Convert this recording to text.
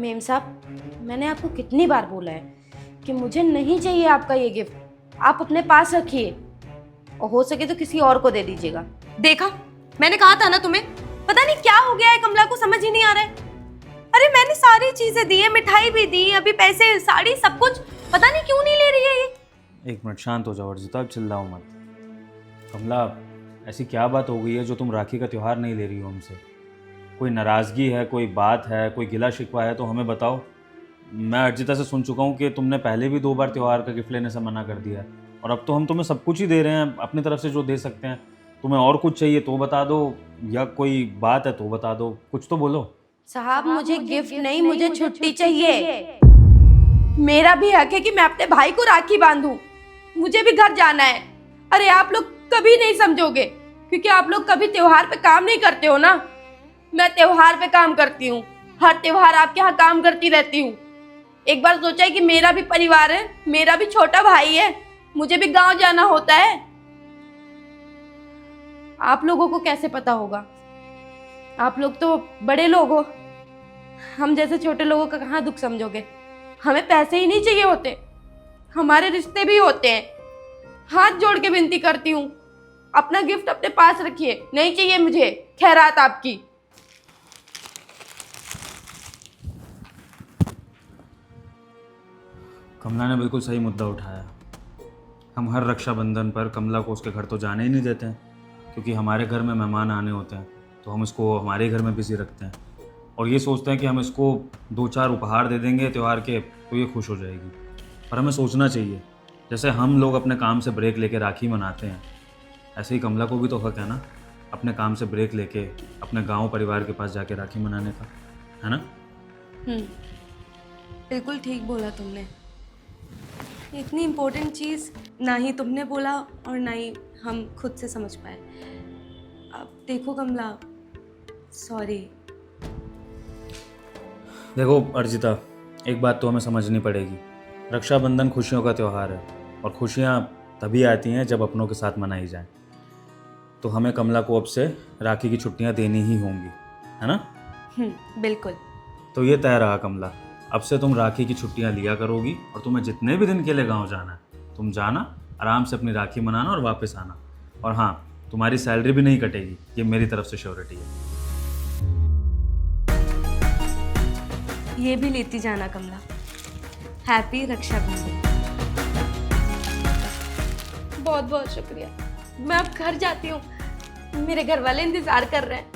Ma'am साहब, मैंने आपको कितनी बार बोला है कि मुझे नहीं चाहिए आपका ये गिफ्ट। आप अपने पास रखिए और हो सके तो किसी और को दे दीजिएगा। देखा, मैंने कहा था ना तुम्हें। पता नहीं क्या हो गया है, कमला को समझ ही नहीं आ रहा है। अरे मैंने सारी चीजें दी है, मिठाई भी दी, अभी पैसे, साड़ी, सब कुछ। पता नहीं क्यों नहीं ले रही है ये। एक मिनट शांत हो जाओ अर्जिता, अब चिल्लाओ मत। कमला, ऐसी क्या बात हो गई है जो तुम राखी का त्यौहार नहीं ले रही हो हमसे? कोई नाराज़गी है, कोई बात है, कोई गिला शिकवा है तो हमें बताओ। मैं अर्जिता से सुन चुका हूँ कि तुमने पहले भी 2 बार त्यौहार का गिफ्ट लेने से मना कर दिया है, और अब तो हम तुम्हें सब कुछ ही दे रहे हैं अपनी तरफ से जो दे सकते हैं। तुम्हें और कुछ चाहिए तो बता दो, या कोई बात है तो बता दो, कुछ तो बोलो। साहब, मुझे गिफ्ट नहीं, मुझे छुट्टी चाहिए। मेरा भी हक है कि मैं अपने भाई को राखी बांधूं। मुझे भी घर जाना है। अरे आप लोग कभी नहीं समझोगे, क्योंकि आप लोग कभी त्योहार पे काम नहीं करते हो ना। मैं त्योहार पे काम करती हूँ, हर त्योहार आपके यहाँ काम करती रहती हूँ। एक बार सोचा है कि मेरा भी परिवार है, मेरा भी छोटा भाई है, मुझे भी गांव जाना होता है। आप लोगों को कैसे पता होगा? आप लोग तो बड़े लोग हो, हम जैसे छोटे लोगों का कहाँ दुख समझोगे? हमें पैसे ही नहीं चाहिए होते, हमारे रिश्ते भी होते हैं। हाथ जोड़ के विनती करती हूँ, अपना गिफ्ट अपने पास रखिए। नहीं चाहिए मुझे खैरात आपकी। कमला ने बिल्कुल सही मुद्दा उठाया। हम हर रक्षाबंधन पर कमला को उसके घर तो जाने ही नहीं देते हैं, क्योंकि हमारे घर में मेहमान आने होते हैं तो हम इसको हमारे घर में बिजी रखते हैं, और ये सोचते हैं कि हम इसको 2-4 उपहार दे देंगे त्यौहार के तो ये खुश हो जाएगी। पर हमें सोचना चाहिए, जैसे हम लोग अपने काम से ब्रेक लेके राखी मनाते हैं, ऐसे ही कमला को भी तो हक है ना अपने काम से ब्रेक लेके अपने गांव परिवार के पास जाके राखी मनाने का, है ना? बिल्कुल ठीक बोला तुमने। इतनी इम्पोर्टेंट चीज़ ना ही तुमने बोला और ना ही हम खुद से समझ पाए। अब देखो कमला, सॉरी। देखो अर्जिता, एक बात तो हमें समझनी पड़ेगी। रक्षाबंधन खुशियों का त्यौहार है, और खुशियाँ तभी आती हैं जब अपनों के साथ मनाई जाएं। तो हमें कमला को अब से राखी की छुट्टियाँ देनी ही होंगी, है ना? बिल्कुल। तो ये तय रहा कमला, अब से तुम राखी की छुट्टियाँ लिया करोगी, और तुम्हें जितने भी दिन के लिए गाँव जाना है तुम जाना, आराम से अपनी राखी मनाना और वापस आना। और हाँ, तुम्हारी सैलरी भी नहीं कटेगी, ये मेरी तरफ से श्योरिटी है। ये भी लेती जाना कमला। हैप्पी रक्षाबंधन। बहुत बहुत शुक्रिया। मैं अब घर जाती हूँ, मेरे घर वाले इंतजार कर रहे हैं।